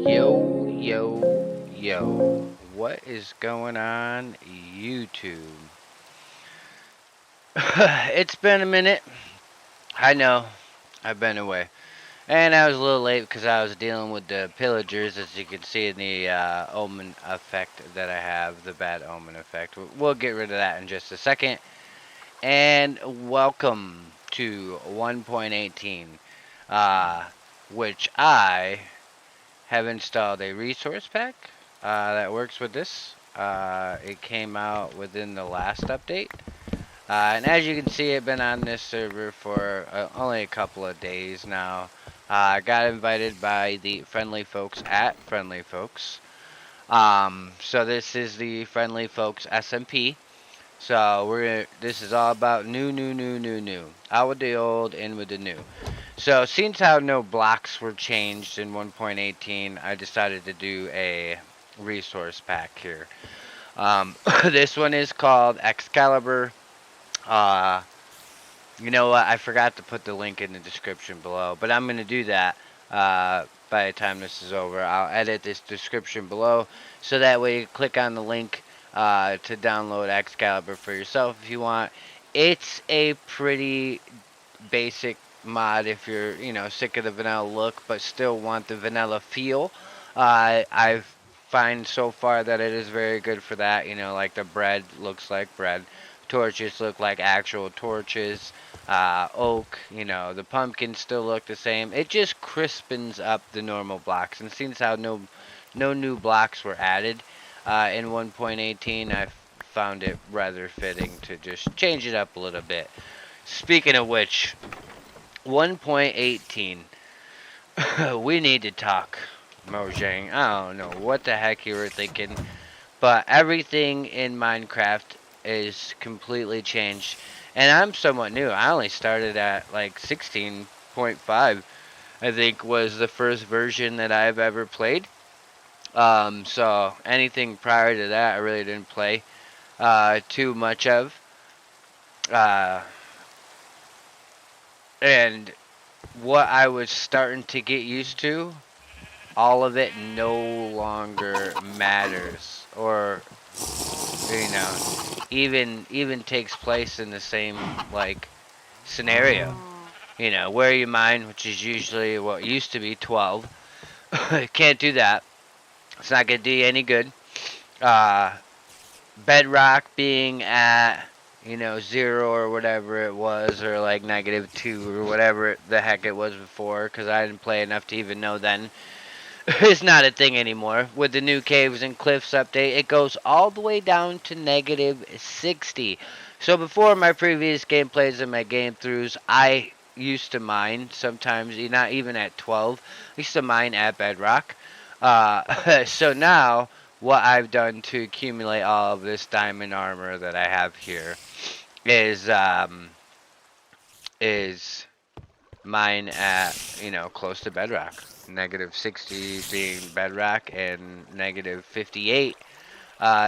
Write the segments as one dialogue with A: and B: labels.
A: Yo, yo, yo. What is going on, YouTube? It's been a minute. I know. I've been away. And I was a little late because I was dealing with the pillagers, as you can see in the omen effect that I have, the bad omen effect. We'll get rid of that in just a second. And welcome to 1.18, which I have installed a resource pack that works with this. It came out within the last update. And as you can see, I've been on this server for only a couple of days now. I got invited by the friendly folks at Friendly Folks. So this is the Friendly Folks SMP. So this is all about new. Out with the old, in with the new. So since how no blocks were changed in 1.18, I decided to do a resource pack here. This one is called Excalibur. Uh, you know what? I forgot to put the link in the description below, but I'm going to do that by the time this is over. I'll edit this description below so that way you click on the link to download Excalibur for yourself if you want. It's a pretty basic mod if you're, sick of the vanilla look but still want the vanilla feel. I find so far that it is very good for that. Like the bread looks like bread. Torches look like actual torches. Oak, the pumpkins still look the same. It just crispens up the normal blocks. And since how no new blocks were added in 1.18, I found it rather fitting to just change it up a little bit. Speaking of which, 1.18, we need to talk, Mojang. I don't know what the heck you were thinking, but everything in Minecraft is completely changed. And I'm somewhat new. I only started at like 16.5, I think was the first version that I've ever played. So anything prior to that, I really didn't play too much of. Uh, and what I was starting to get used to, all of it no longer matters, or even takes place in the same like scenario. Where you mine, which is usually what used to be 12. Can't do that. It's not gonna do you any good. Uh, Bedrock being at 0 or whatever it was, or like -2 or whatever the heck it was before, because I didn't play enough to even know then. It's not a thing anymore. With the new Caves and Cliffs update, it goes all the way down to -60. So before my previous gameplays and my game throughs, I used to mine sometimes, not even at 12. I used to mine at Bedrock. So now, what I've done to accumulate all of this diamond armor that I have here is mine at close to Bedrock. -60 being Bedrock, and -58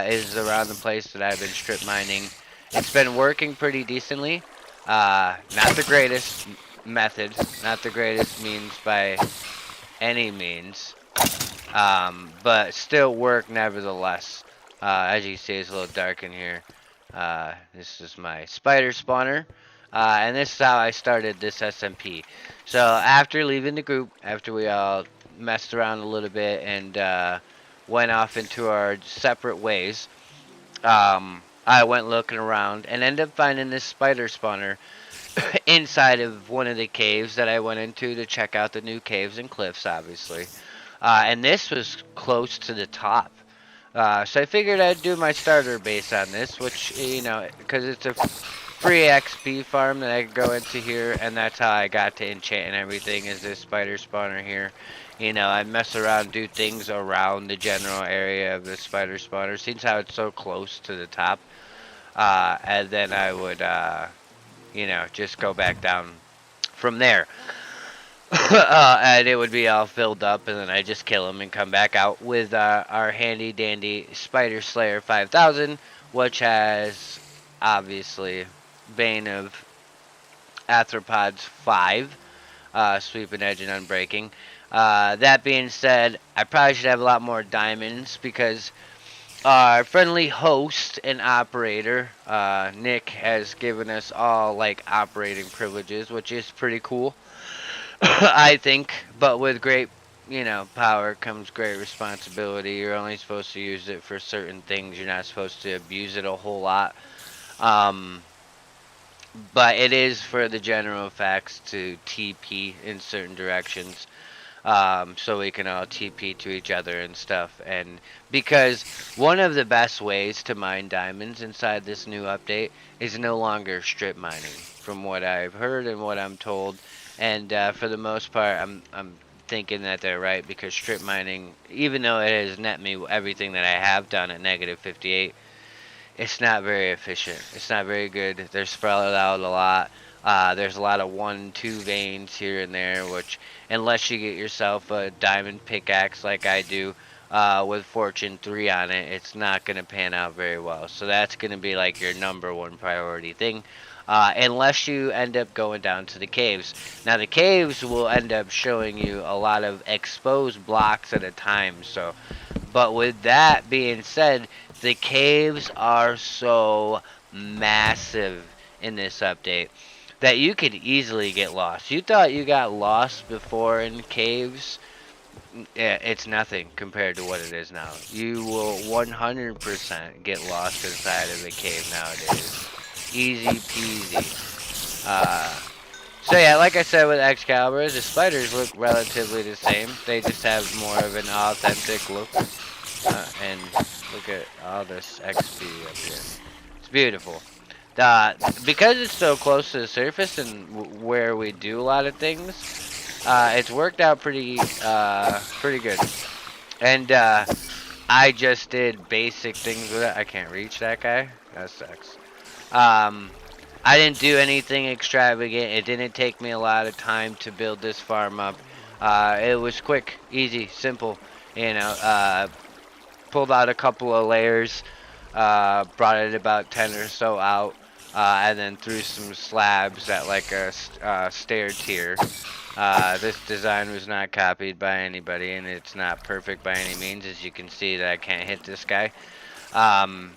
A: is around the place that I've been strip mining. It's been working pretty decently. Not the greatest method, not the greatest means by any means, but still work nevertheless. As you can see, it's a little dark in here. This is my spider spawner. And this is how I started this SMP. So after leaving the group, after we all messed around a little bit and went off into our separate ways, I went looking around and ended up finding this spider spawner inside of one of the caves that I went into to check out the new caves and cliffs, obviously. And this was close to the top. So I figured I'd do my starter base on this, which, because it's a free XP farm that I could go into here, and that's how I got to enchant and everything, is this spider spawner here. I mess around, do things around the general area of the spider spawner, since how it's so close to the top. And then I would, just go back down from there. And it would be all filled up, and then I just kill them and come back out with our handy dandy Spider Slayer 5000, which has obviously Bane of Arthropods 5, Sweeping Edge and Unbreaking. That being said, I probably should have a lot more diamonds, because our friendly host and operator, Nick, has given us all like operating privileges, which is pretty cool. I think, but with great, power comes great responsibility. You're only supposed to use it for certain things. You're not supposed to abuse it a whole lot. But it is for the general effects to TP in certain directions. So we can all TP to each other and stuff. And because one of the best ways to mine diamonds inside this new update is no longer strip mining, from what I've heard and what I'm told. And for the most part, I'm thinking that they're right, because strip mining, even though it has net me everything that I have done at -58, it's not very efficient. It's not very good. They're spread out a lot. There's a lot of 1-2 veins here and there, which, unless you get yourself a diamond pickaxe like I do, with Fortune 3 on it, it's not going to pan out very well. So that's going to be like your #1 priority thing. Unless you end up going down to the caves. Now the caves will end up showing you a lot of exposed blocks at a time. So, but with that being said, the caves are so massive in this update that you could easily get lost. You thought you got lost before in caves? Yeah, it's nothing compared to what it is now. You will 100% get lost inside of a cave nowadays. Easy peasy. So yeah, like I said with Excalibur, the spiders look relatively the same. They just have more of an authentic look. And look at all this XP up here. It's beautiful. Because it's so close to the surface and where we do a lot of things, it's worked out pretty good. And I just did basic things with it. I can't reach that guy. That sucks. Um, I didn't do anything extravagant. It didn't take me a lot of time to build this farm up. It was quick, easy, simple. You know, pulled out a couple of layers, brought it about 10 or so out, and then threw some slabs at like a stair tier. This design was not copied by anybody, and it's not perfect by any means. As you can see, that I can't hit this guy. Um,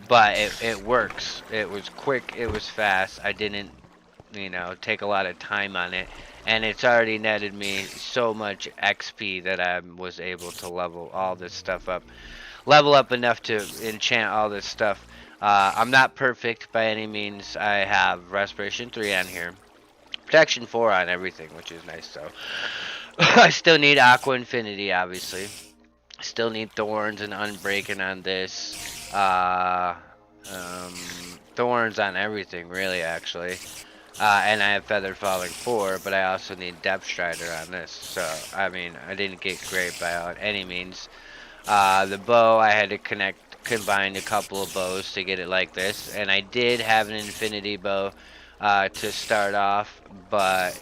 A: but it works. It was quick. It was fast. I didn't, take a lot of time on it. And it's already netted me so much XP that I was able to level all this stuff up. Level up enough to enchant all this stuff. I'm not perfect by any means. I have Respiration 3 on here. Protection 4 on everything, which is nice though. I still need Aqua Infinity, obviously. Still need Thorns and Unbreaking on this. Um, Thorns on everything, really, actually. And I have Feather Falling 4, but I also need Depth Strider on this. So, I mean, I didn't get great by any means. The bow, I had to combine a couple of bows to get it like this. And I did have an Infinity Bow to start off, but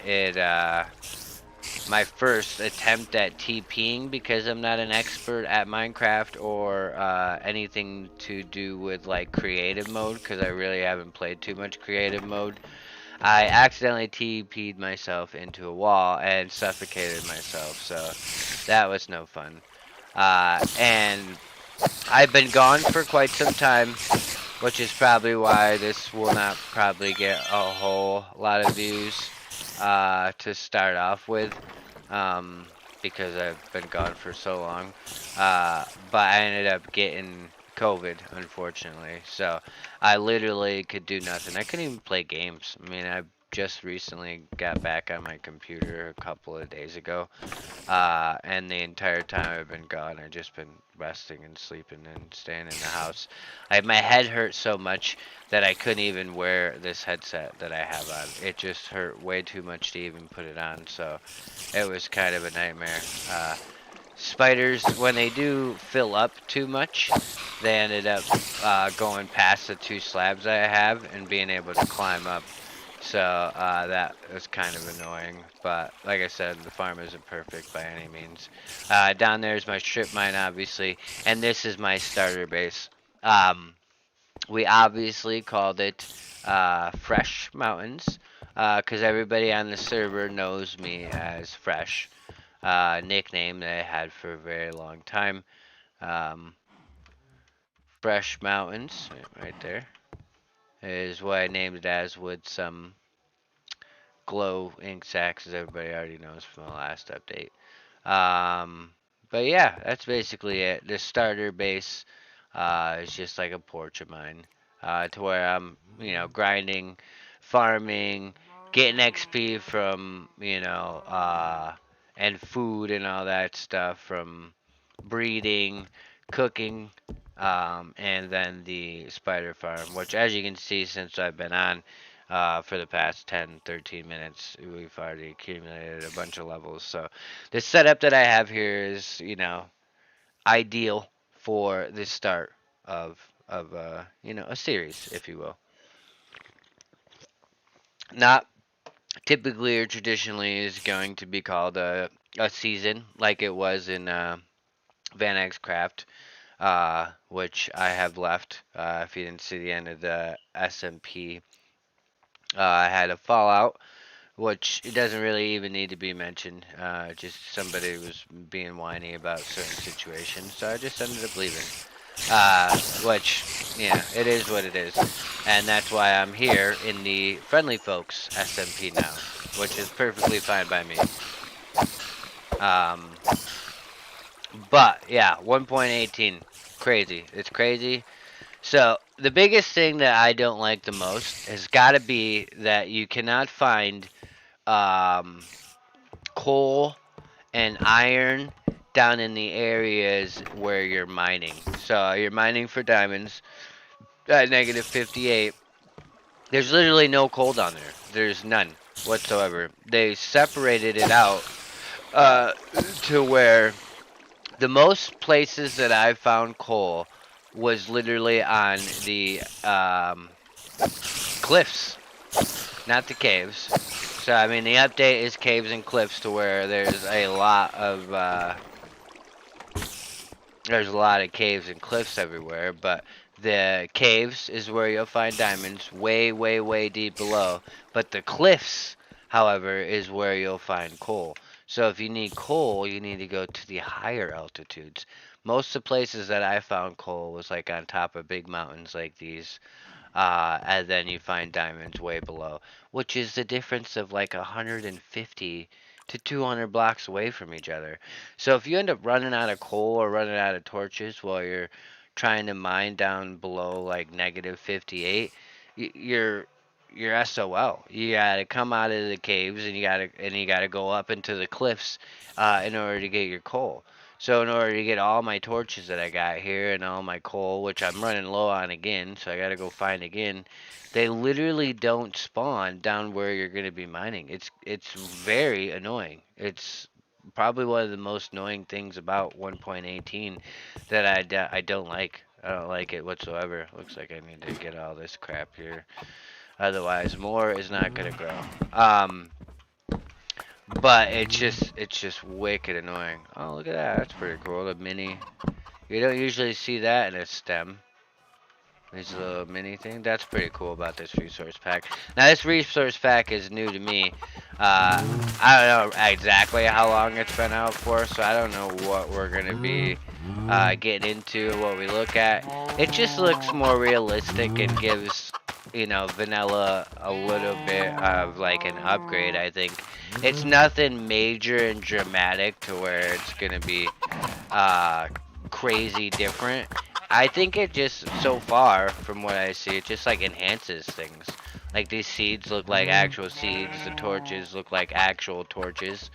A: my first attempt at TPing, because I'm not an expert at Minecraft or anything to do with like creative mode, because I really haven't played too much creative mode. I accidentally TP'd myself into a wall and suffocated myself, so that was no fun. And I've been gone for quite some time, which is probably why this will not probably get a whole lot of views to start off with, because I've been gone for so long. But I ended up getting COVID, unfortunately. So I literally could do nothing. I couldn't even play games. I mean, I just recently got back on my computer a couple of days ago. And the entire time I've been gone, I've just been resting and sleeping and staying in the house. My head hurt so much that I couldn't even wear this headset that I have on. It just hurt way too much to even put it on, so it was kind of a nightmare. Spiders, when they do fill up too much, they ended up going past the 2 slabs I have and being able to climb up. So that was kind of annoying, but like I said, the farm isn't perfect by any means. Down there is my strip mine, obviously, and this is my starter base. We obviously called it Fresh Mountains, because everybody on the server knows me as Fresh, nickname that I had for a very long time. Um, Fresh Mountains, right there, is what I named it as, with some glow ink sacks, as everybody already knows from the last update. Um, but yeah, that's basically it. The starter base is just like a porch of mine, to where I'm, grinding, farming, getting XP from, and food and all that stuff from breeding, cooking, and then the spider farm, which, as you can see, since I've been on, for the past 10, 13 minutes, we've already accumulated a bunch of levels. So the setup that I have here is, ideal for the start of a series, if you will. Not typically or traditionally is going to be called a season like it was in Van Craft, which I have left. If you didn't see the end of the SMP, I had a fallout, which it doesn't really even need to be mentioned. Just somebody was being whiny about certain situations, so I just ended up leaving. Which, yeah, it is what it is. And that's why I'm here in the Friendly Folks SMP now, which is perfectly fine by me. Um, but, yeah, 1.18, crazy. It's crazy. So, the biggest thing that I don't like the most has got to be that you cannot find um, coal and iron down in the areas where you're mining. So you're mining for diamonds at negative 58. There's literally no coal down there. There's none whatsoever. They separated it out uh, to where the most places that I've found coal was literally on the cliffs, not the caves. So I mean, the update is caves and cliffs to where there's a lot of caves and cliffs everywhere, but the caves is where you'll find diamonds way, way, way deep below. But the cliffs, however, is where you'll find coal. So if you need coal, you need to go to the higher altitudes. Most of the places that I found coal was like on top of big mountains like these, and then you find diamonds way below, which is the difference of like 150 to 200 blocks away from each other. So if you end up running out of coal or running out of torches while you're trying to mine down below like negative 58, you're SOL. You gotta come out of the caves and you gotta go up into the cliffs in order to get your coal. So in order to get all my torches that I got here and all my coal, which I'm running low on again, so I gotta go find again, they literally don't spawn down where you're gonna be mining. It's very annoying. It's probably one of the most annoying things about 1.18 that I don't like. I don't like it whatsoever. Looks like I need to get all this crap here. Otherwise, more is not gonna grow. But it's just wicked annoying. Oh, look at that. That's pretty cool. The mini. You don't usually see that in a stem. This little mini thing. That's pretty cool about this resource pack. Now, this resource pack is new to me. I don't know exactly how long it's been out for, so I don't know what we're going to be getting into, what we look at. It just looks more realistic and gives, vanilla a little bit of like an upgrade, I think. It's nothing major and dramatic to where it's going to be uh, crazy different. I think it just, so far, from what I see, it just like enhances things. Like these seeds look like actual seeds, the torches look like actual torches,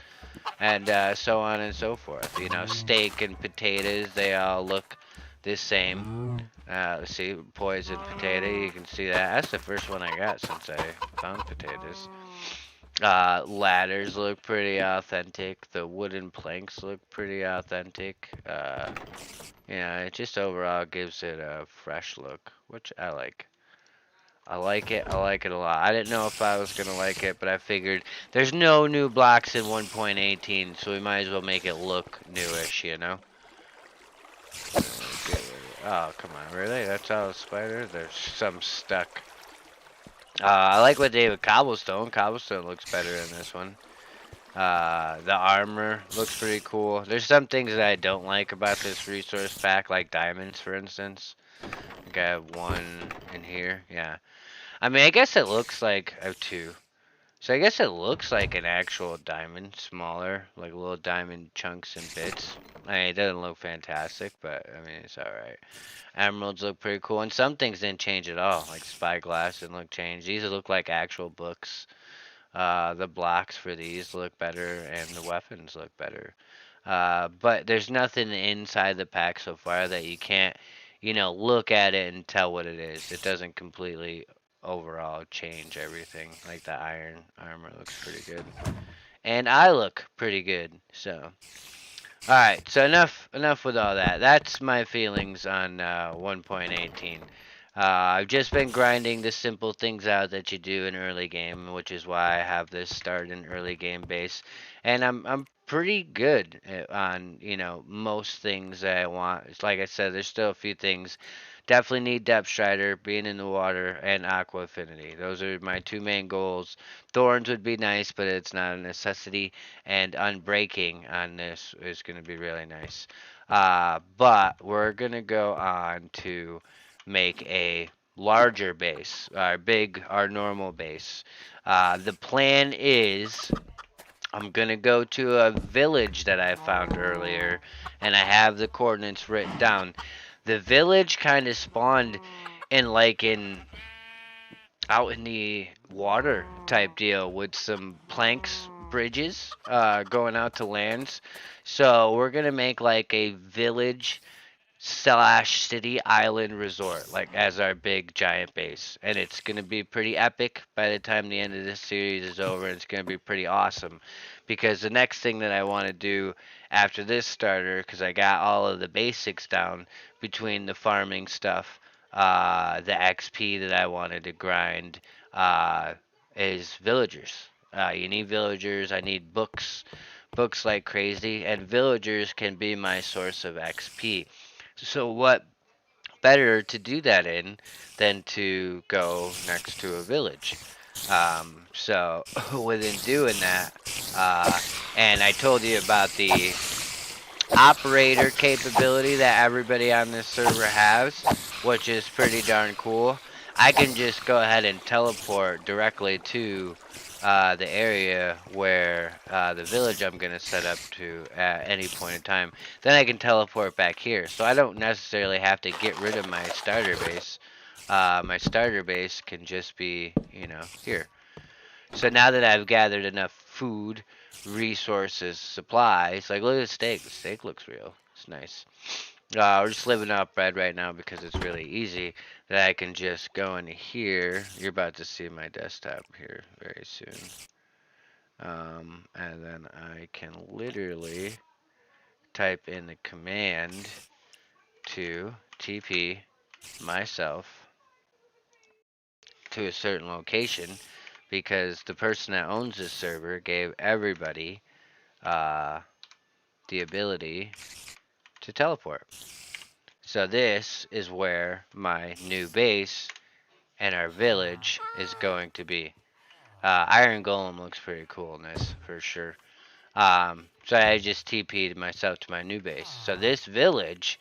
A: and so on and so forth. Steak and potatoes, they all look the same. Let's see, poison potato, you can see that. That's the first one I got since I found potatoes. Ladders look pretty authentic. The wooden planks look pretty authentic. Yeah, it just overall gives it a fresh look, which I like. I like it. I like it a lot. I didn't know if I was gonna like it, but I figured there's no new blocks in 1.18, so we might as well make it look newish. Oh, come on, really? That's all the spider? There's some stuck. I like what they did with cobblestone. Cobblestone looks better in this one. The armor looks pretty cool. There's some things that I don't like about this resource pack, like diamonds, for instance. I think I have one in here. Yeah. I mean, I guess it looks like I have two. So I guess it looks like an actual diamond, smaller, like little diamond chunks and bits. I mean, it doesn't look fantastic, but I mean, it's alright. Emeralds look pretty cool, and some things didn't change at all, like spyglass didn't look changed. These look like actual books. The blocks for these look better, and the weapons look better. But there's nothing inside the pack so far that you can't, look at it and tell what it is. It doesn't completely overall change everything. Like the iron armor looks pretty good, and I look pretty good. So, all right. So enough with all that. That's my feelings on 1.18. I've just been grinding the simple things out that you do in early game, which is why I have this start in early game base, and I'm pretty good on most things that I want. It's like I said, there's still a few things. Definitely need Depth Strider, being in the water, and Aqua Affinity. Those are my two main goals. Thorns would be nice, but it's not a necessity. And Unbreaking on this is going to be really nice. But we're going to go on to make a larger base, our normal base. The plan is I'm gonna go to a village that I found earlier, and I have the coordinates written down. The village kind of spawned in out in the water type deal with some planks bridges going out to lands. So we're gonna make like a village slash city island resort, like as our big giant base. And it's gonna be pretty epic by the time the end of this series is over. It's gonna be pretty awesome because the next thing that I want to do after this starter, because I got all of the basics down between the farming stuff, the XP that I wanted to grind, uh, is villagers. You need villagers. I need books like crazy, and villagers can be my source of XP. So what better to do that in than to go next to a village? So within doing that, uh, and I told you about the operator capability that everybody on this server has, which is pretty darn cool. I can just go ahead and teleport directly to the area where the village I'm going to set up to at any point in time. Then I can teleport back here. So I don't necessarily have to get rid of my starter base. My starter base can just be, here. So now that I've gathered enough food, resources, supplies, like look at the steak. The steak looks real. It's nice. We're just living off bread right now because it's really easy that I can just go into here. You're about to see my desktop here very soon. And then I can literally type in the command to TP myself to a certain location because the person that owns this server gave everybody uh, the ability to teleport. So this is where my new base and our village is going to be. Iron Golem looks pretty cool in this, for sure. So I just TP'd myself to my new base. So this village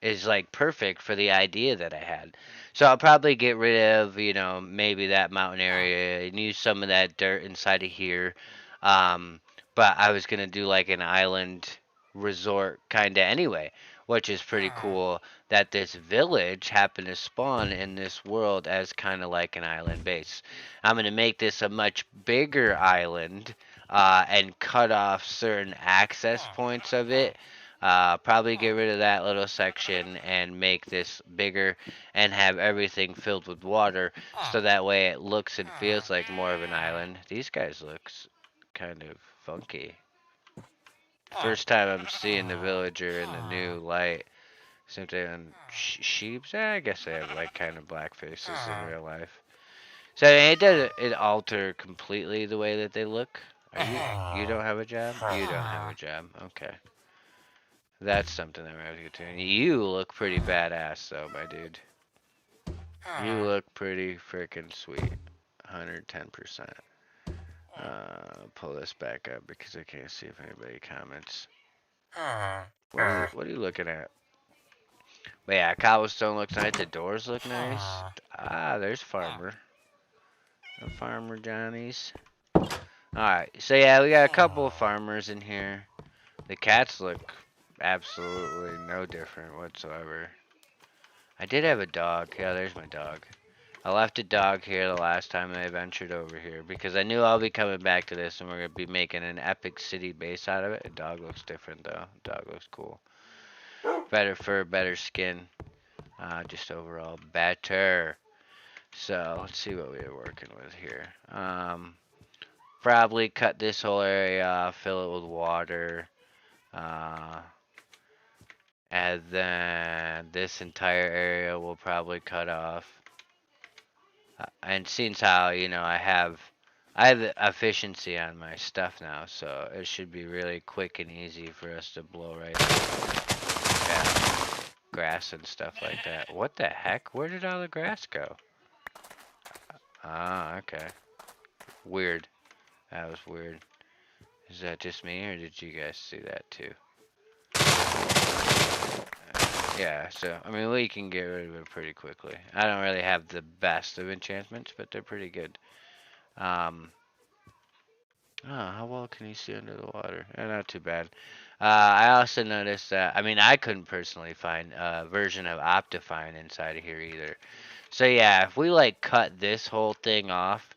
A: is like perfect for the idea that I had. So I'll probably get rid of, maybe that mountain area and use some of that dirt inside of here. But I was gonna do like an island resort kinda anyway, which is pretty cool that this village happened to spawn in this world as kinda like an island base. I'm gonna make this a much bigger island, and cut off certain access points of it. Probably get rid of that little section and make this bigger and have everything filled with water so that way it looks and feels like more of an island. These guys look kind of funky. First time I'm seeing the villager in the new light. Seems they on sheeps. I guess they have like kind of black faces in real life. So it doesn't it alter completely the way that they look. You don't have a job? You don't have a job. Okay. That's something that we're going to get to. You look pretty badass, though, my dude. You look pretty freaking sweet. 110%. Pull this back up because I can't see if anybody comments. What are you looking at? But yeah, cobblestone looks nice. The doors look nice. There's Farmer. The Farmer Johnnies. Alright, so yeah, we got a couple of farmers in here. The cats look absolutely no different whatsoever. I did have a dog. Yeah, there's my dog. I left a dog here the last time I ventured over here because I knew I'll be coming back to this and we're going to be making an epic city base out of it. A dog looks different though. Dog looks cool. Better fur, better skin. Just overall better. So let's see what we're working with here. Probably cut this whole area off, fill it with water. And then this entire area will probably cut off. And since how, I have efficiency on my stuff now, so it should be really quick and easy for us to blow right through. Yeah, grass and stuff like that. What the heck? Where did all the grass go? Okay. Weird. That was weird. Is that just me, or did you guys see that too? Yeah, so, I mean, we can get rid of it pretty quickly. I don't really have the best of enchantments, but they're pretty good. How well can you see under the water? Not too bad. I also noticed that, I mean, I couldn't personally find a version of Optifine inside of here either. So yeah, if we like cut this whole thing off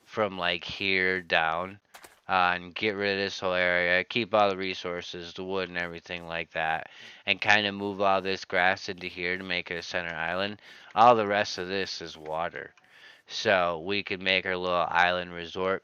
A: from like here down, and get rid of this whole area, keep all the resources, the wood and everything like that, and kind of move all this grass into here to make it a center island. All the rest of this is water. So we could make our little island resort.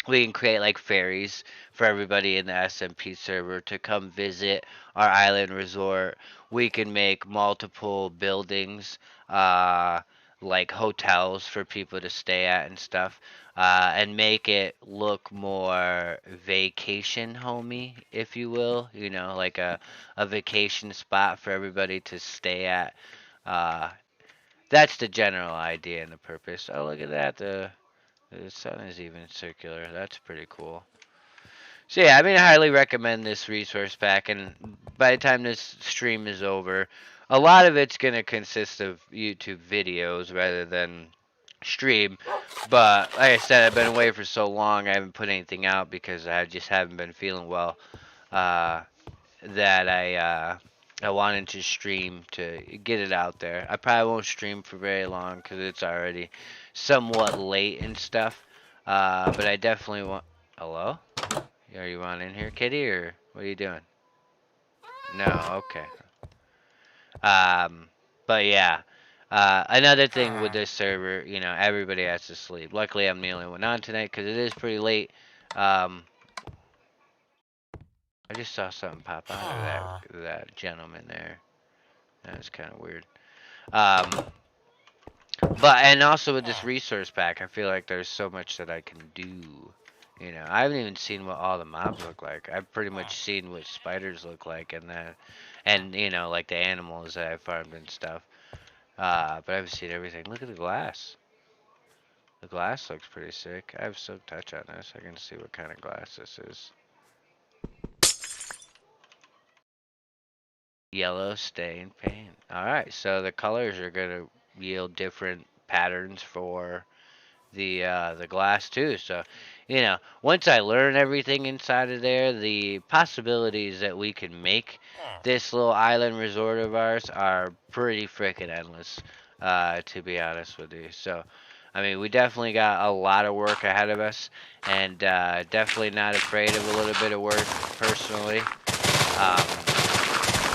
A: We can create like ferries for everybody in the SMP server to come visit our island resort. We can make multiple buildings, uh, like hotels for people to stay at and stuff, and make it look more vacation homey, if you will. You know, like a vacation spot for everybody to stay at. Uh, that's the general idea and the purpose. Oh, look at that. The sun is even circular. That's pretty cool. So yeah, I mean, I highly recommend this resource pack. And by the time this stream is over, a lot of it's gonna consist of YouTube videos rather than stream. But like I said, I've been away for so long, I haven't put anything out because I just haven't been feeling well. Uh, that I wanted to stream to get it out there. I probably won't stream for very long because it's already somewhat late and stuff. But I definitely want. Hello? Are you on in here, kitty, or what are you doing? No, okay. Um, but yeah. Another thing with this server, you know, everybody has to sleep. Luckily, I'm the only one on tonight because it is pretty late. Um, I just saw something pop out of that gentleman there. That's kind of weird. Um, but and also with this resource pack, I feel like there's so much that I can do. You know, I haven't even seen what all the mobs look like. I've pretty much seen what spiders look like, and you know, like the animals that I farmed and stuff. But I haven't seen everything. Look at the glass. The glass looks pretty sick. I have some touch on this. I can see what kind of glass this is. Yellow stain paint. Alright, so the colors are gonna yield different patterns for the glass too. So, you know, once I learn everything inside of there, the possibilities that we can make this little island resort of ours are pretty freaking endless, to be honest with you. So, I mean, we definitely got a lot of work ahead of us, and definitely not afraid of a little bit of work personally.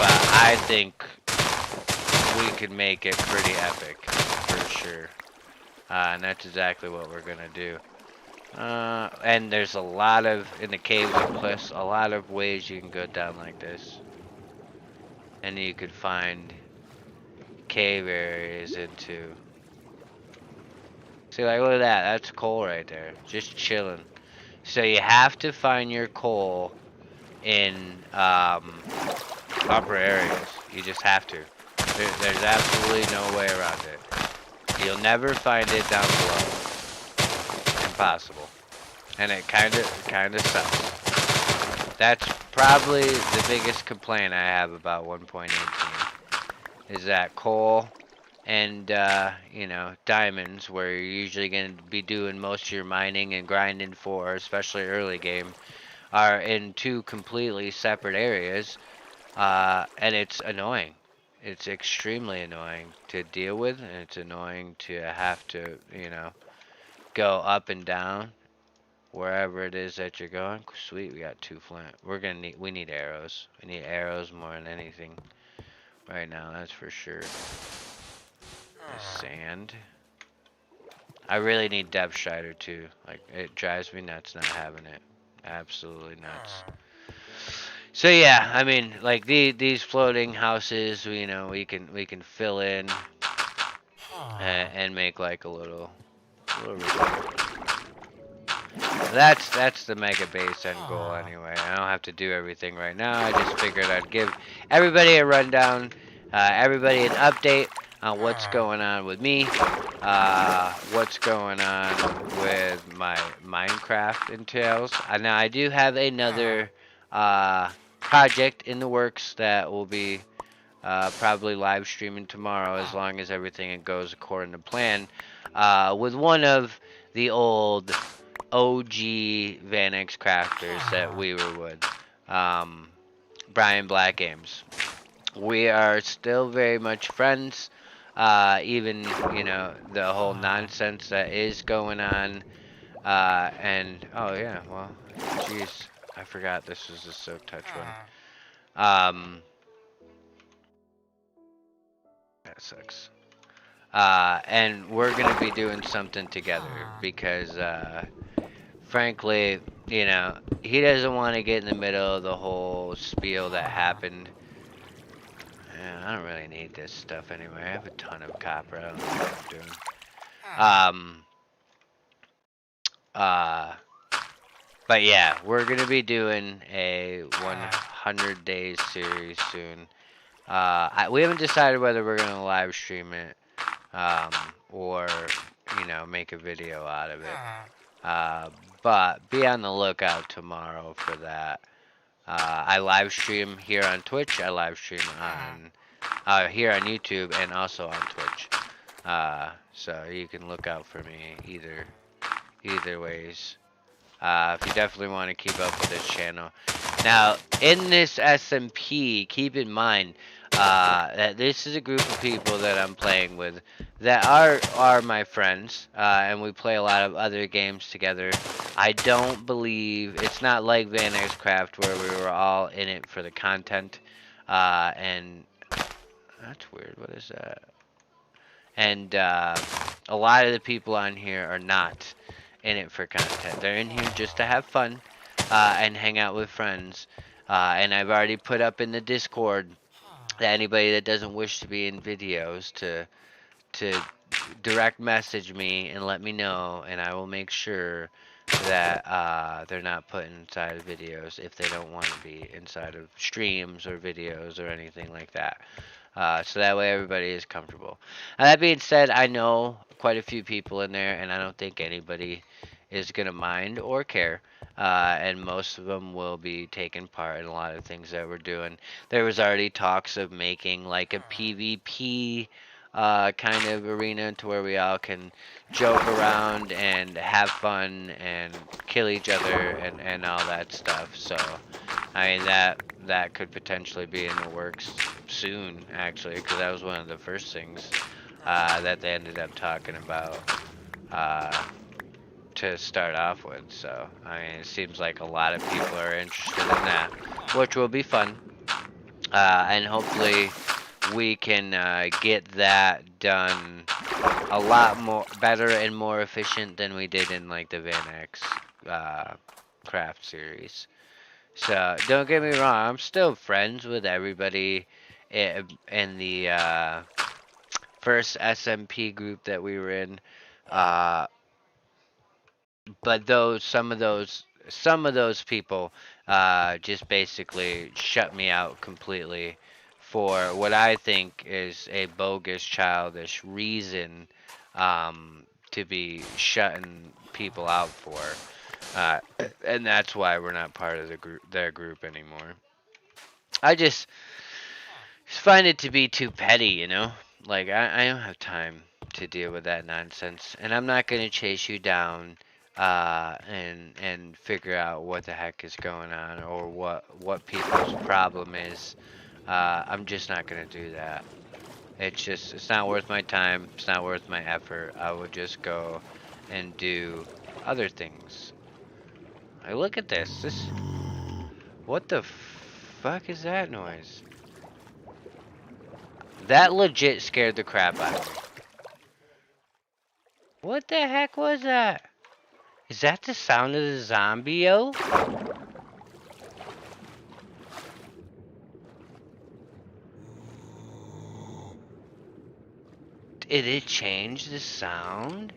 A: But I think we could make it pretty epic for sure. And that's exactly what we're gonna do. And there's a lot of, in the caves and cliffs, a lot of ways you can go down like this. And you could find cave areas into. See, like, look at that. That's coal right there. Just chilling. So you have to find your coal in upper areas. You just have to. There's absolutely no way around it. You'll never find it down below. Impossible. And it kinda sucks. That's probably the biggest complaint I have about 1.18 is that coal and you know, diamonds, where you're usually going to be doing most of your mining and grinding for, especially early game, are in two completely separate areas, and it's annoying. It's extremely annoying to deal with, and it's annoying to have to, you know, go up and down wherever it is that you're going. Sweet, we got 2 flint. We need arrows. We need arrows more than anything right now, that's for sure. The sand. I really need depth strider too. Like, it drives me nuts not having it. Absolutely nuts. So yeah, I mean, like these floating houses, you know, we can fill in and make like a little resort. That's the mega base end goal anyway. I don't have to do everything right now. I just figured I'd give everybody a rundown, everybody an update on what's going on with me, what's going on with my Minecraft entails. Now I do have another project in the works that will be probably live streaming tomorrow, as long as everything goes according to plan, with one of the old OG Vanex crafters that we were with, Brian Black Games. We are still very much friends, even, you know, the whole nonsense that is going on And oh yeah, well, jeez, I forgot this was the Silk Touch one. Um, that sucks. And we're gonna be doing something together because, frankly, you know, he doesn't want to get in the middle of the whole spiel that happened. Yeah, I don't really need this stuff anyway. I have a ton of copper. I don't know what I'm doing. Um, uh, but yeah, we're gonna be doing a 100 days series soon. We haven't decided whether we're gonna live stream it, um, or make a video out of it. But be on the lookout tomorrow for that. I live stream here on Twitch. I live stream on here on YouTube and also on Twitch. So you can look out for me either ways. If you definitely want to keep up with this channel. Now, in this SMP, keep in mind that this is a group of people that I'm playing with that are my friends, and we play a lot of other games together. I don't believe it's not like Van X Craft where we were all in it for the content, and that's weird. What is that? And a lot of the people on here are not in it for content. They're in here just to have fun and hang out with friends. And I've already put up in the Discord that anybody that doesn't wish to be in videos to direct message me and let me know, and I will make sure that they're not put inside of videos if they don't want to be inside of streams or videos or anything like that. So that way everybody is comfortable. And that being said, I know quite a few people in there, and I don't think anybody is going to mind or care. And most of them will be taking part in a lot of things that we're doing. There was already talks of making like a PvP kind of arena to where we all can joke around and have fun and kill each other and all that stuff. So, I mean that could potentially be in the works soon, actually, because that was one of the first things that they ended up talking about uh, to start off with. So, I mean, it seems like a lot of people are interested in that, which will be fun. And hopefully we can get that done a lot more better and more efficient than we did in like the Van X craft series. So don't get me wrong, I'm still friends with everybody in the first SMP group that we were in. Uh, but some of those people just basically shut me out completely for what I think is a bogus, childish reason to be shutting people out for, and that's why we're not part of their group anymore. I just find it to be too petty, you know? Like, I don't have time to deal with that nonsense. And I'm not going to chase you down and figure out what the heck is going on or what people's problem is. I'm just not going to do that. It's not worth my time. It's not worth my effort. I would just go and do other things. Like, look at this. What the fuck is that noise? That legit scared the crap out of me. What the heck was that? Is that the sound of the zombie, yo? Did it change the sound?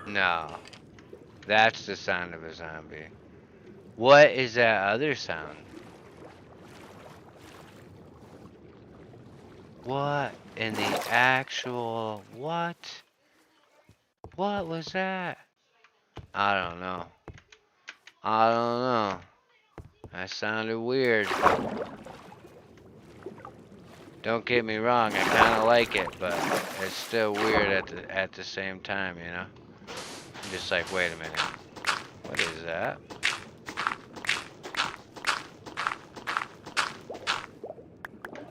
A: No. That's the sound of a zombie. What is that other sound? What in the actual... What? What was that? I don't know. I don't know. That sounded weird. Don't get me wrong, I kind of like it, but it's still weird at the same time, you know? I'm just like, wait a minute. What is that?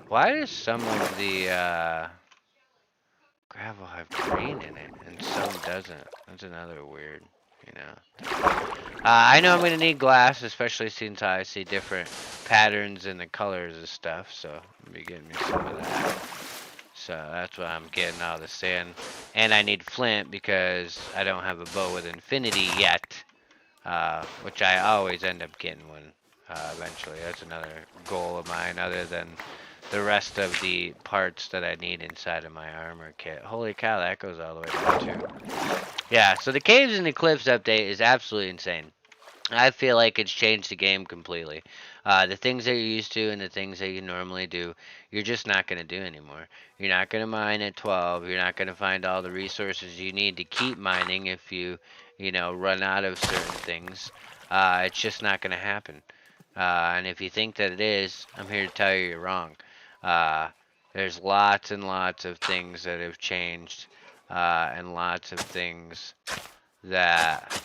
A: Why does some of the gravel have green in it and some doesn't? That's another weird, you know. I know I'm gonna need glass, especially since I see different patterns in the colors of stuff. So I'm gonna be getting me some of that. So that's why I'm getting all the sand. And I need flint because I don't have a bow with infinity yet. Which I always end up getting one eventually. That's another goal of mine, other than the rest of the parts that I need inside of my armor kit. Holy cow, that goes all the way down too. Yeah, so the Caves and the Cliffs update is absolutely insane. I feel like it's changed the game completely. The things that you're used to and the things that you normally do, you're just not going to do anymore. You're not going to mine at 12. You're not going to find all the resources you need to keep mining if you know, run out of certain things. It's just not going to happen. And if you think that it is, I'm here to tell you you're wrong. Uh, there's lots and lots of things that have changed, and lots of things that,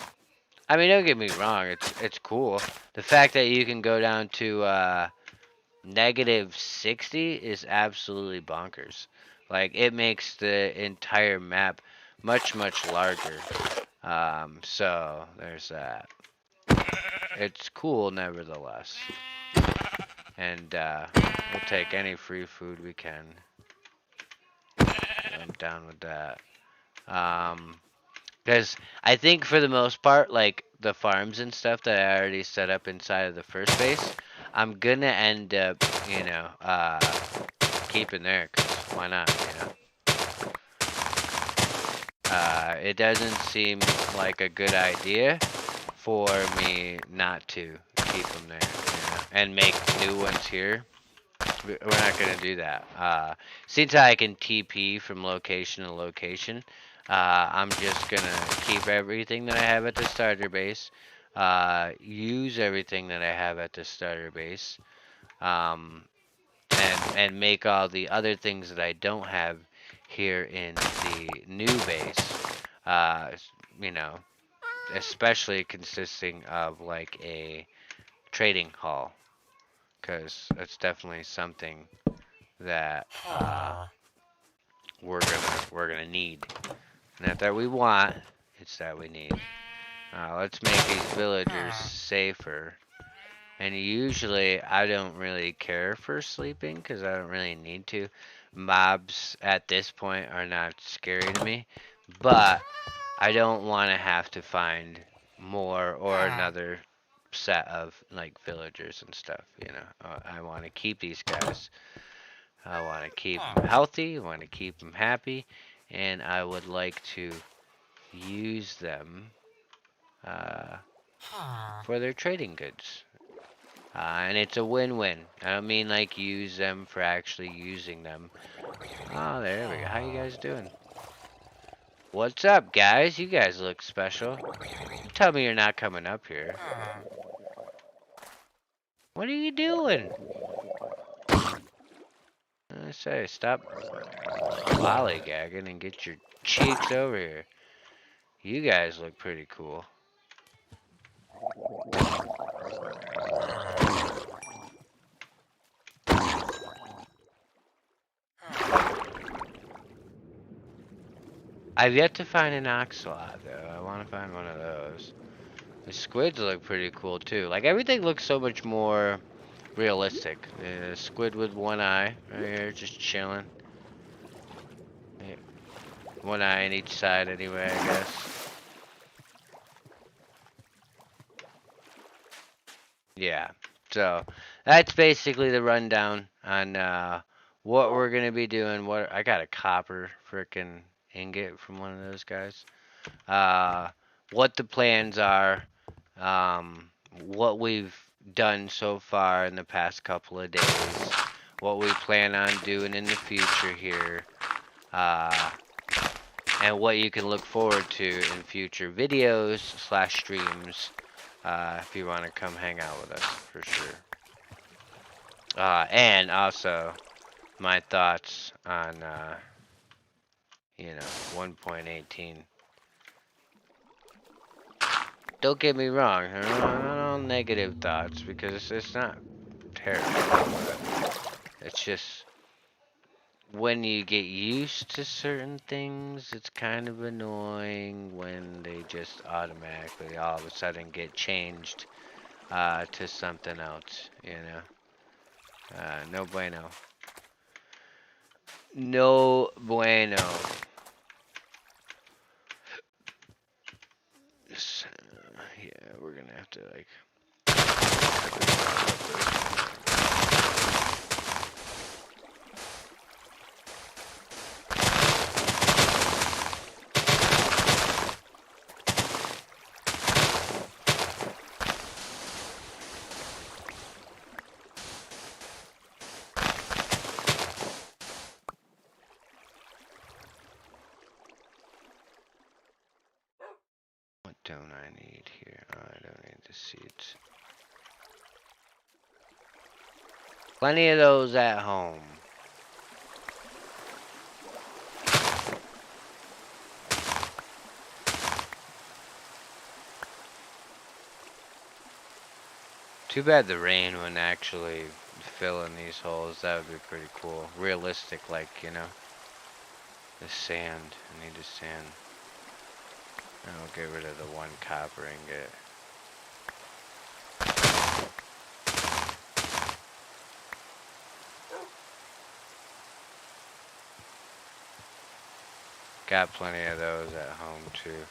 A: I mean, don't get me wrong, it's cool. The fact that you can go down to negative 60 is absolutely bonkers. Like, it makes the entire map much, much larger. So there's that. It's cool nevertheless. And we'll take any free food we can. I'm down with that. Because I think for the most part, like the farms and stuff that I already set up inside of the first base, I'm gonna end up, you know, keeping there. Cause why not? You know. It doesn't seem like a good idea for me not to keep them there, you know, and make new ones here. We're not gonna do that. Since I can TP from location to location, I'm just gonna keep everything that I have at the starter base. Use everything that I have at the starter base. Um, and make all the other things that I don't have here in the new base. Uh, you know, especially consisting of like a trading hall, because that's definitely something that we're gonna need. Not that we want, it's that we need. Let's make these villagers safer. And usually I don't really care for sleeping because I don't really need to. Mobs at this point are not scary to me, but I don't want to have to find more or another set of like villagers and stuff, you know. I want to keep these guys. I want to keep them healthy, I want to keep them happy, and I would like to use them uh, for their trading goods. And it's a win-win. I don't mean like use them for actually using them. Oh, there we go. How you guys doing? What's up, guys? You guys look special. Tell me you're not coming up here. What are you doing? I say, stop lollygagging and get your cheeks over here. You guys look pretty cool. I've yet to find an oxalot, though. I want to find one of those. The squids look pretty cool, too. Like, everything looks so much more realistic. The squid with one eye right here, just chilling. Yeah, one eye on each side, anyway, I guess. Yeah. So that's basically the rundown on what we're gonna be doing. What I got a copper frickin' ingot from one of those guys. Uh, what the plans are. What we've done so far in the past couple of days. What we plan on doing in the future here. Uh, and what you can look forward to in future videos / streams, if you want to come hang out with us, for sure. And also my thoughts on, you know, 1.18. Don't get me wrong, no negative thoughts, because it's not terrible. It's just when you get used to certain things, it's kind of annoying when they just automatically all of a sudden get changed to something else, you know. No bueno. No bueno. Yeah, we're gonna have to like. What don't I need here? Oh, I don't need the seeds. Plenty of those at home. Too bad the rain wouldn't actually fill in these holes. That would be pretty cool. Realistic, like, you know. The sand. I need the sand. And I'll get rid of the one copper ingot. Got plenty of those at home too.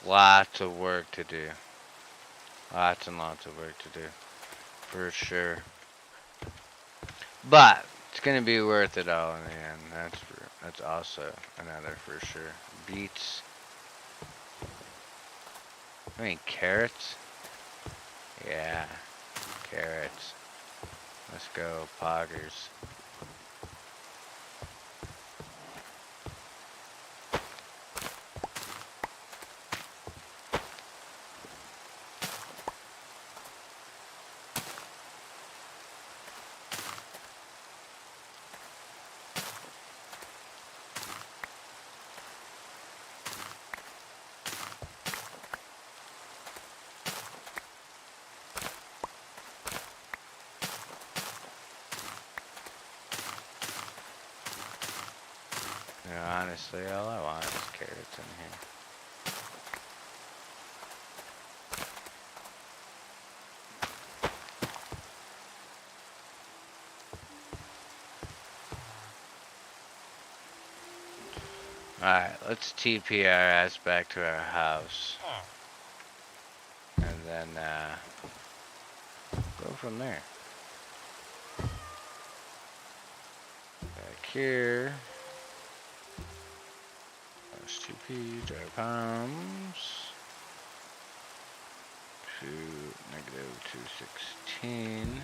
A: Lots of work to do. Lots and lots of work to do. For sure. But it's gonna be worth it all in the end. That's also another for sure. Beets. I mean carrots. Yeah, carrots. Let's go, poggers. You know, honestly, all I want is carrots in here. Alright, let's TP our ass back to our house. And then, go from there. Back here. Let's TP, dry palms. To -216.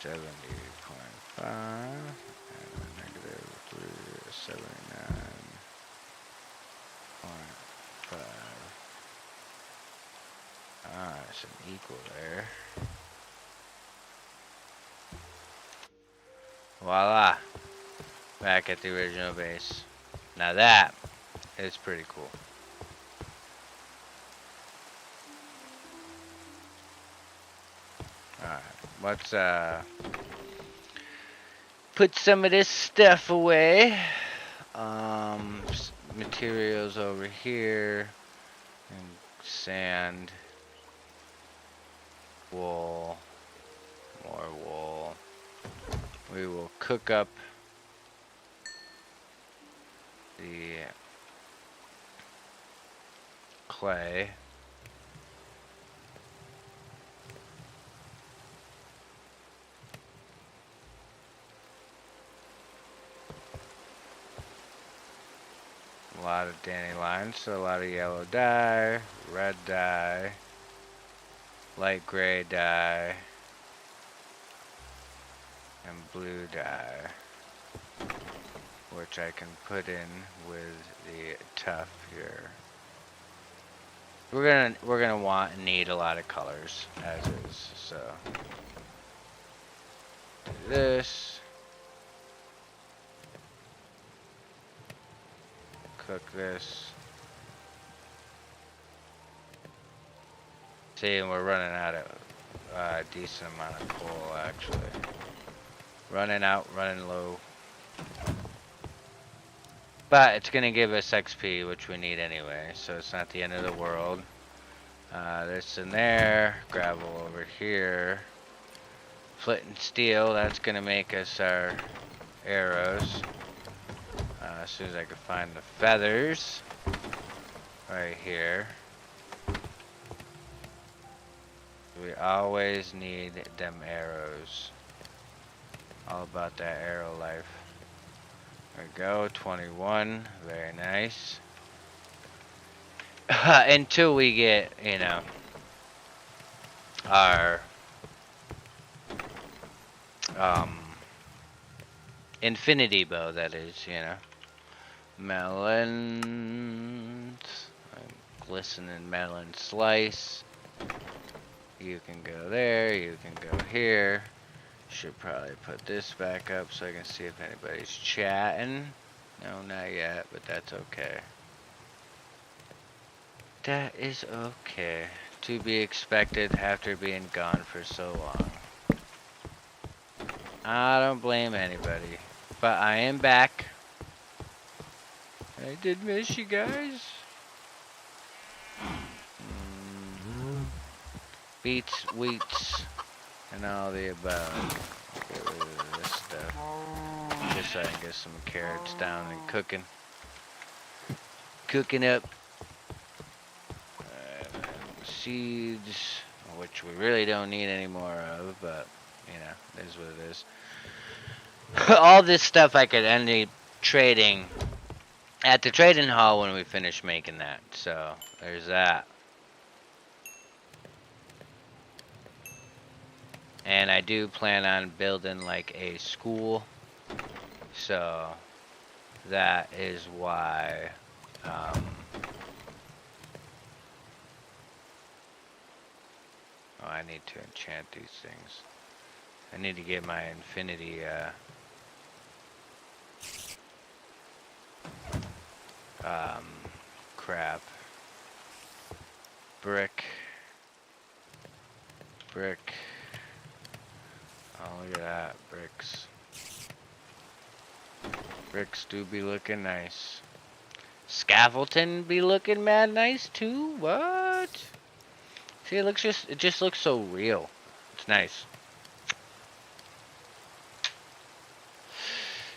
A: 70.5. And -379.5. Ah, it's an equal there. Voila. Back at the original base. Now that is pretty cool. Alright, let's put some of this stuff away. Materials over here, and sand, wool, more wool. We will cook up the clay. A lot of dandelions, so a lot of yellow dye, red dye, light gray dye, and blue dye, which I can put in with the tuff here. We're gonna want and need a lot of colors as is, so do this. Cook this. See, and we're running out of a decent amount of coal, actually. Running out, running low. But it's gonna give us XP, which we need anyway, so it's not the end of the world. This in there, gravel over here. Flint and steel, that's gonna make us our arrows. As soon as I can find the feathers, right here. We always need them arrows. All about that arrow life. There we go, 21, very nice. Until we get, you know, our infinity bow, that is, you know. Melons, glistening melon slice. You can go there, you can go here. Should probably put this back up so I can see if anybody's chatting. No, not yet, but that's okay. That is okay. To be expected after being gone for so long. I don't blame anybody. But I am back. I did miss you guys. Beets, wheats, and all the above. Get rid of this stuff. Just so I can get some carrots down and cooking. Cooking up. Seeds, which we really don't need any more of, but, you know, it is what it is. All this stuff I could end up trading at the trading hall when we finish making that. So, there's that. And I do plan on building like a school. So, that is why, oh, I need to enchant these things. I need to get my infinity, crap. Brick. Brick. Oh, look at that. Bricks. Bricks do be looking nice. Scaffolding be looking mad nice too? What? See, it just looks so real. It's nice.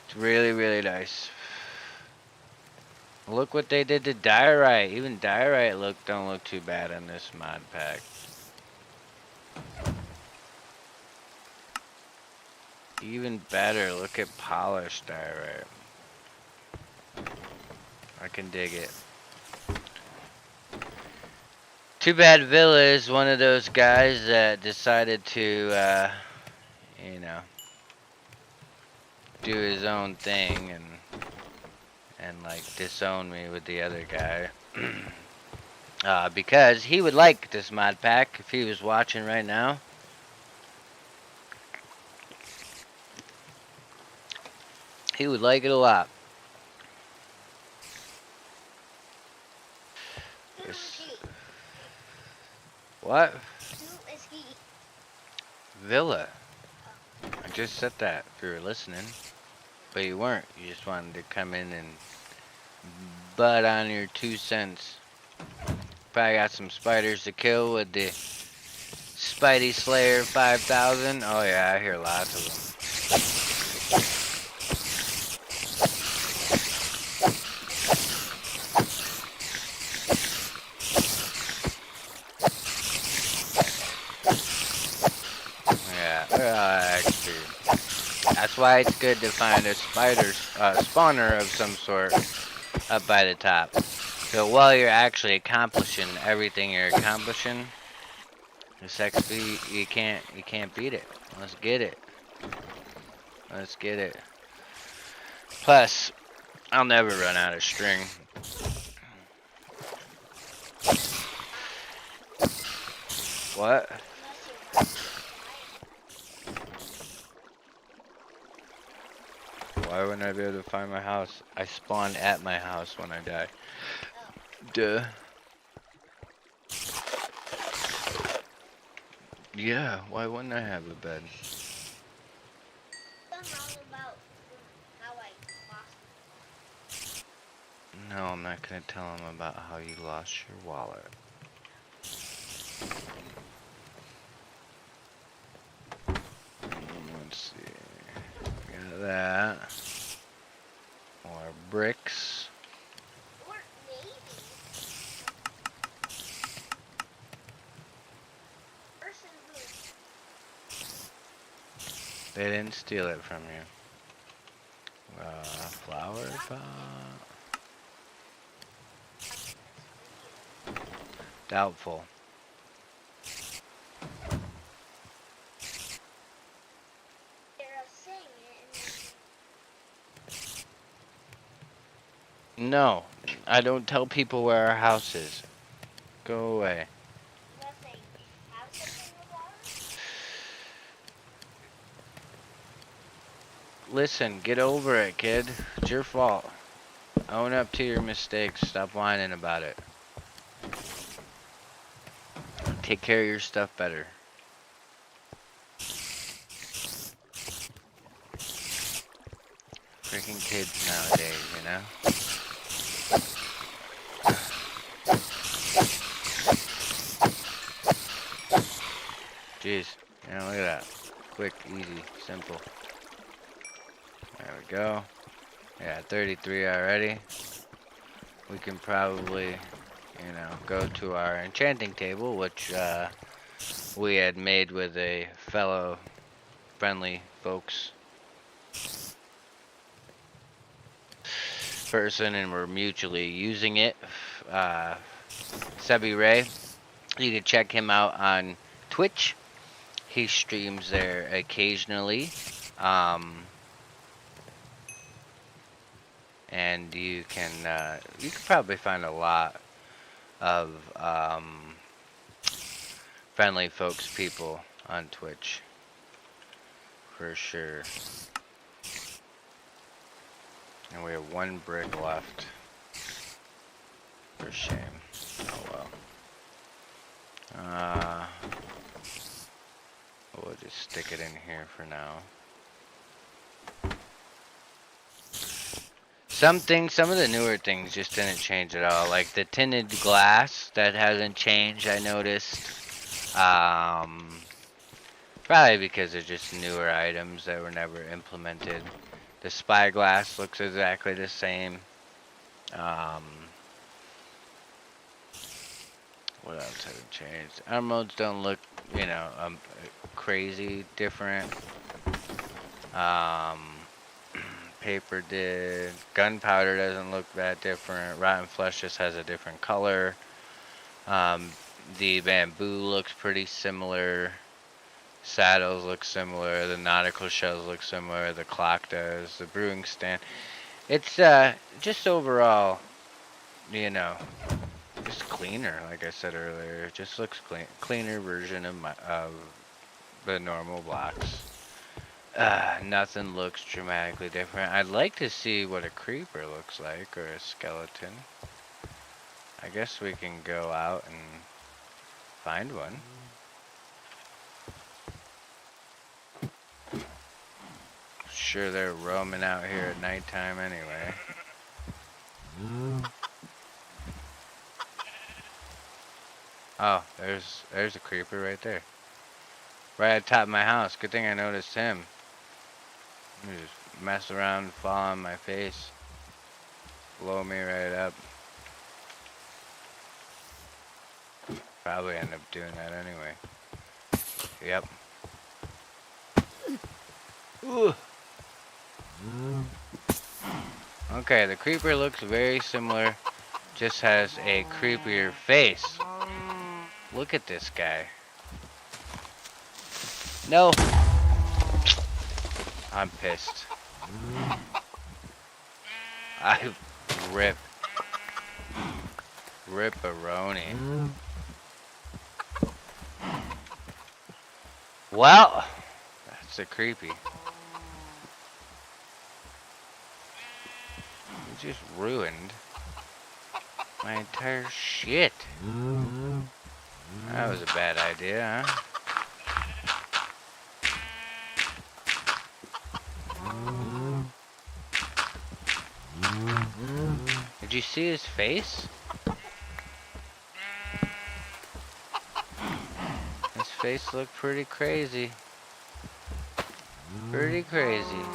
A: It's really, really nice. Look what they did to diorite. Even diorite don't look too bad in this mod pack. Even better, look at polished diorite. I can dig it. Too bad Villa is one of those guys that decided to, you know, do his own thing and like disown me with the other guy. Because he would like this mod pack if he was watching right now. He would like it a lot. What?
B: Who is he?
A: Villa. just said that if you were listening, but you weren't. You just wanted to come in and butt on your 2 cents. Probably got some spiders to kill with the Spidey Slayer 5000. Oh yeah, I hear lots of them. Yeah, actually, that's why it's good to find a spawner of some sort up by the top. So while you're actually accomplishing everything you're accomplishing, this XP you can't beat it. Let's get it. Let's get it. Plus, I'll never run out of string. What? Why wouldn't I be able to find my house? I spawned at my house when I die. Duh. Yeah, why wouldn't I have a bed? No, I'm not gonna tell him about how you lost your wallet. Let's see. Got that. More bricks. They didn't steal it from you. Flower pot. Doubtful. No, I don't tell people where our house is. Go away. Listen, get over it, kid. It's your fault. Own up to your mistakes. Stop whining about it. Take care of your stuff better. Freaking kids nowadays, you know? Jeez. Yeah, look at that. Quick, easy, simple. There we go. Yeah, 33 already. We can probably, you know, go to our enchanting table, which we had made with a fellow friendly folks person, and we're mutually using it. Sebi Ray, you can check him out on Twitch. He streams there occasionally. And you can probably find a lot of friendly folks people on Twitch for sure. And we have one brick left. For shame. Oh well. We'll just stick it in here for now. Some of the newer things just didn't change at all. Like the tinted glass, that hasn't changed, I noticed. Probably because they're just newer items that were never implemented. The spyglass looks exactly the same. What else hasn't changed? Emeralds don't look, you know, crazy different. Paper did. Gunpowder doesn't look that different. Rotten flesh just has a different color. The bamboo looks pretty similar. Saddles look similar. The nautical shells look similar. The clock does. The brewing stand. It's just overall, you know, just cleaner. Like I said earlier, it just looks cleaner version of the normal blocks. Nothing looks dramatically different. I'd like to see what a creeper looks like, or a skeleton. I guess we can go out and find one. sure they're roaming out here at nighttime anyway. Oh, there's a creeper right there. Right at the top of my house. Good thing I noticed him. He just mess around and fall on my face. Blow me right up. Probably end up doing that anyway. Yep. Ooh. Okay, the creeper looks very similar. Just has a creepier face. Look at this guy. No. I'm pissed. I Rip-a-roni. Well, that's a creepy. You just ruined my entire shit. That was a bad idea, huh? Did you see his face? His face looked pretty crazy. Pretty crazy.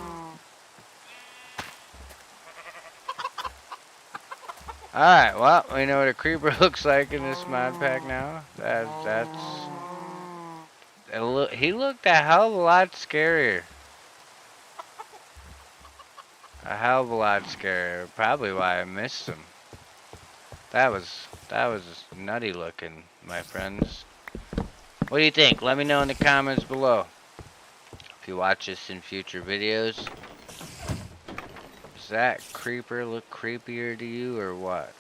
A: Alright, well, we know what a creeper looks like in this mod pack now. He looked a hell of a lot scarier. A hell of a lot scarier. Probably why I missed him. That was nutty looking, my friends. What do you think? Let me know in the comments below. If you watch this in future videos, does that creeper look creepier to you or what?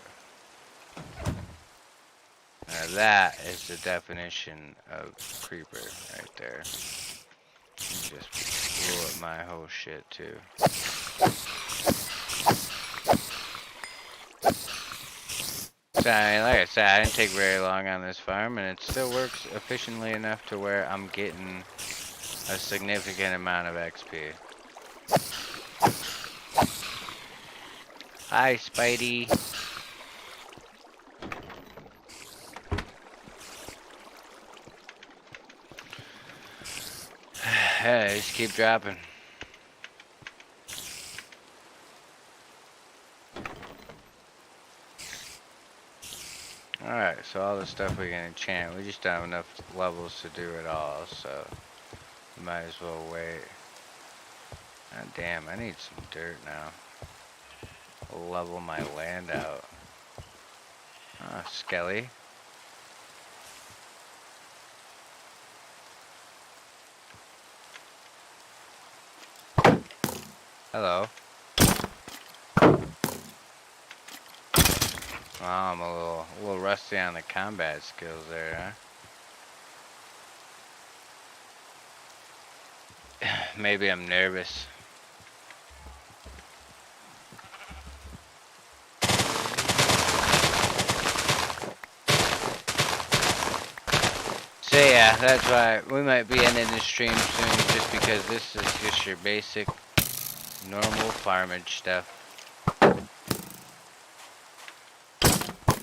A: Now that is the definition of creeper right there. You just blew up my whole shit too. So, like I said, I didn't take very long on this farm, and it still works efficiently enough to where I'm getting a significant amount of XP. Hi, Spidey. Hey, just keep dropping. Alright, so all the stuff we can enchant, we just don't have enough levels to do it all, so might as well wait. God damn, I need some dirt now. I'll level my land out. Ah, Skelly. Hello. Oh, I'm a little rusty on the combat skills there, huh? Maybe I'm nervous. So yeah, that's why we might be ending the stream soon, just because this is just your basic, normal farmage stuff.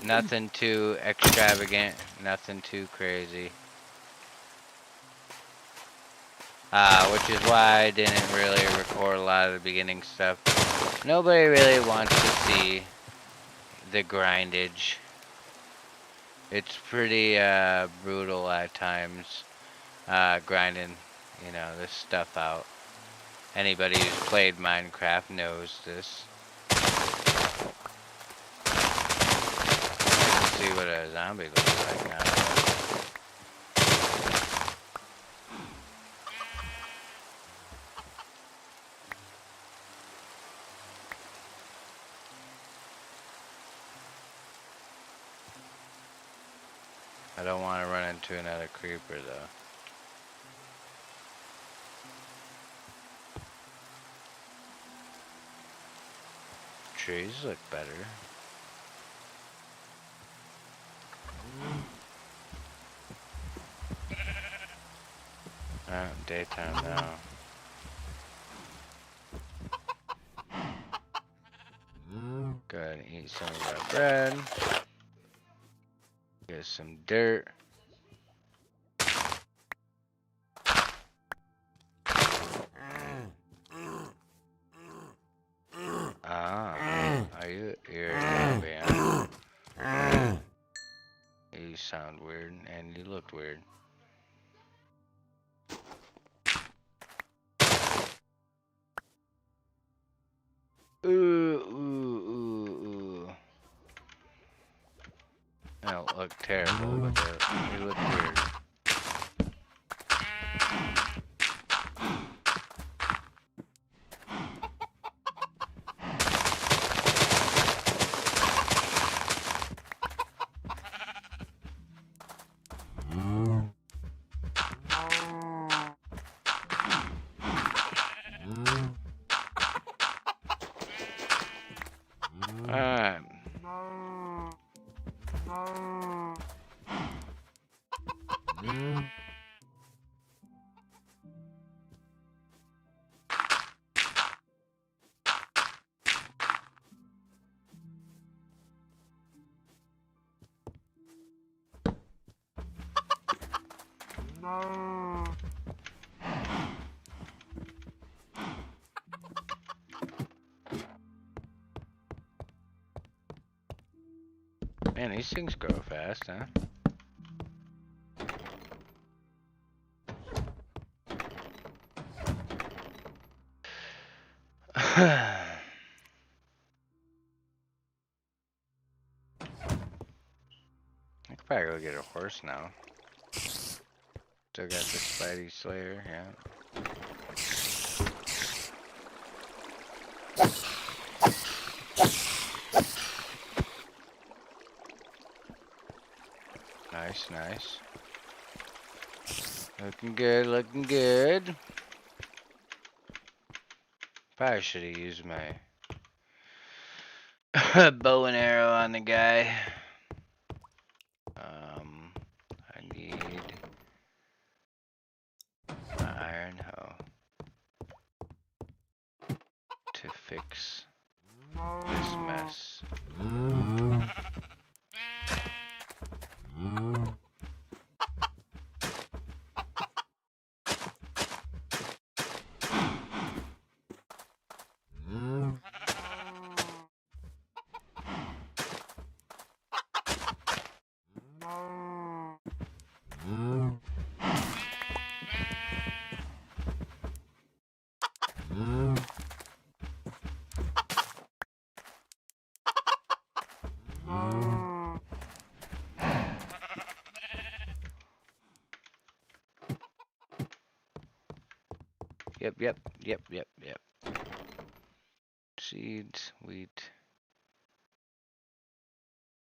A: Nothing too extravagant, nothing too crazy. Which is why I didn't really record a lot of the beginning stuff. Nobody really wants to see the grindage. It's pretty brutal at times, grinding, you know, this stuff out. Anybody who's played Minecraft knows this. See what a zombie looks like now. I don't want to run into another creeper though. Trees look better. Daytime now. Go ahead and eat some of our bread. Get some dirt. You're a man. You sound weird and you looked weird. Ooh. They don't look terrible, but they look weird. Alright. Man, these things grow fast, huh? I could probably go get a horse now. Still got the Spidey Slayer, yeah. Nice. Looking good. Probably should have used my bow and arrow on the guy. I need an iron hoe to fix this mess. Yep. Seeds, wheat.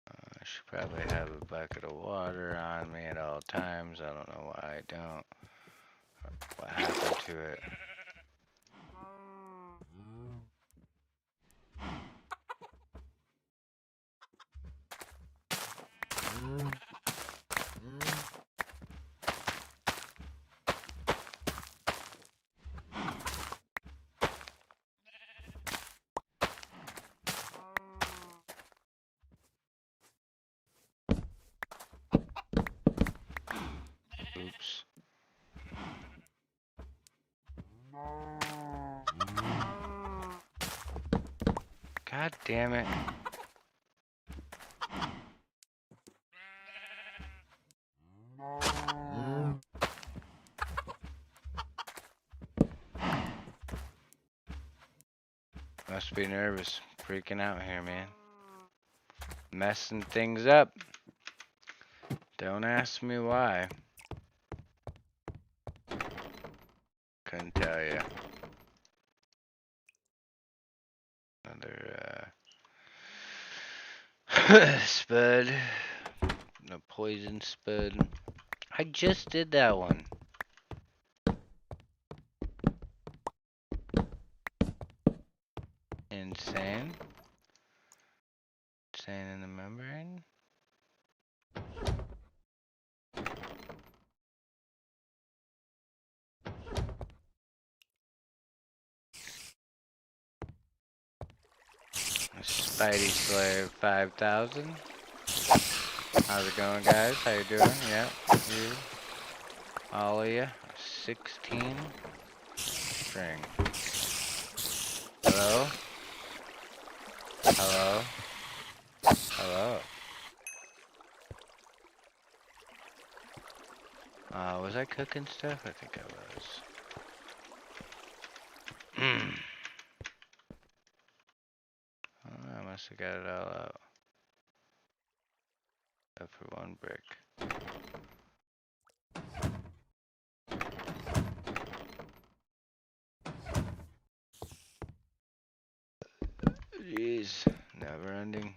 A: I should probably have a bucket of water on me at all times. I don't know why I don't. What happened to it? Oops. God damn it. Must be nervous. Freaking out here, man. Messing things up. Don't ask me why. Couldn't tell you. Another spud. No poison spud. I just did that one. Insane. Insane in the membrane. Spidey Slayer 5000. How's it going, guys? How you doing? Yeah, you. All of you. 16 string. Hello? Hello? Hello? Was I cooking stuff? I think I was. I must have got it all out. Except for one brick. Jeez, never ending.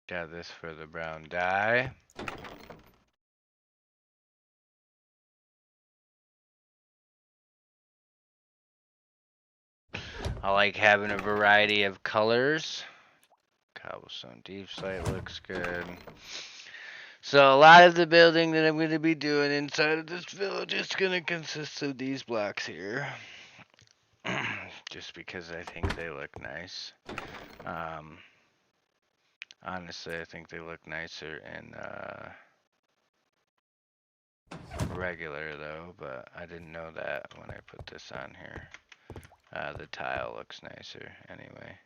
A: Got this for the brown dye. I like having a variety of colors. Cobblestone deep slate looks good. So a lot of the building that I'm going to be doing inside of this village is going to consist of these blocks here. Just because I think they look nice. Honestly, I think they look nicer in regular though, but I didn't know that when I put this on here. The tile looks nicer anyway.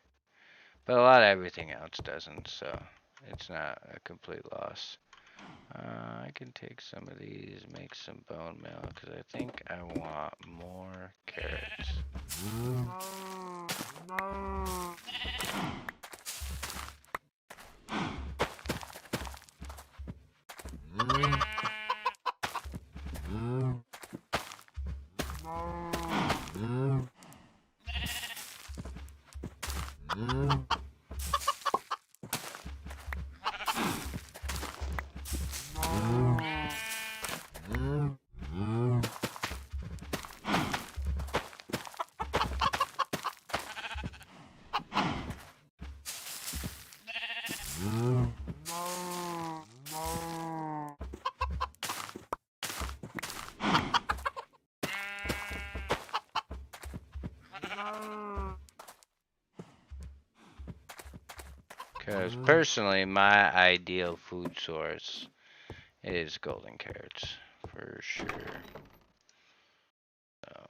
A: But a lot of everything else doesn't, so it's not a complete loss. I can take some of these, make some bone meal, because I think I want more carrots. Because personally, my ideal food source is golden carrots, for sure. So,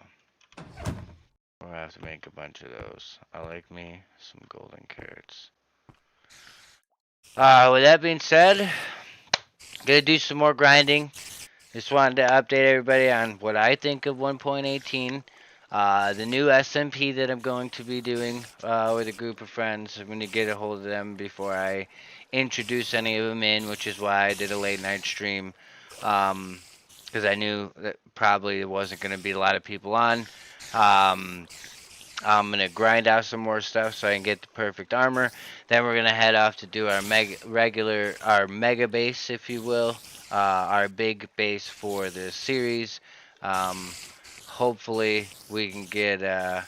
A: we'll have to make a bunch of those. I like me some golden carrots. With that being said, gonna do some more grinding. Just wanted to update everybody on what I think of 1.18. The new SMP that I'm going to be doing with a group of friends. I'm going to get a hold of them before I introduce any of them in, which is why I did a late night stream. Because I knew that probably there wasn't going to be a lot of people on. I'm going to grind out some more stuff so I can get the perfect armor. Then we're going to head off to do our mega base, if you will. Our big base for this series. Hopefully we can get a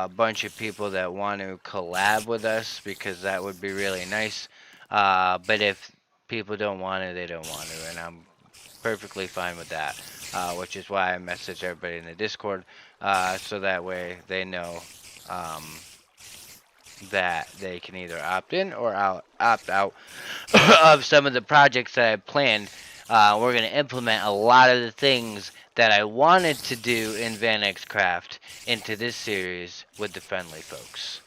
A: bunch of people that want to collab with us, because that would be really nice. But if people don't want it, they don't want to, and I'm perfectly fine with that. Which is why I message everybody in the Discord, so that way they know that they can either opt in or opt out of some of the projects that I planned. We're going to implement a lot of the things that I wanted to do in VanX Craft into this series with the friendly folks.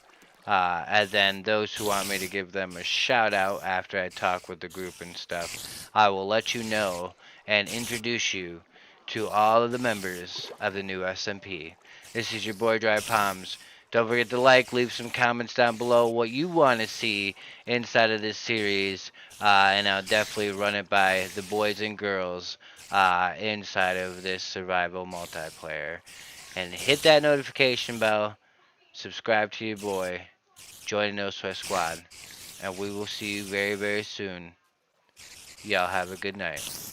A: And then those who want me to give them a shout out after I talk with the group and stuff, I will let you know and introduce you to all of the members of the new SMP. This is your boy Dry Palms. Don't forget to leave some comments down below what you want to see inside of this series, and I'll definitely run it by the boys and girls inside of this survival multiplayer. And hit that notification bell, subscribe to your boy, join the No Sweat Squad, and we will see you very, very soon. Y'all have a good night.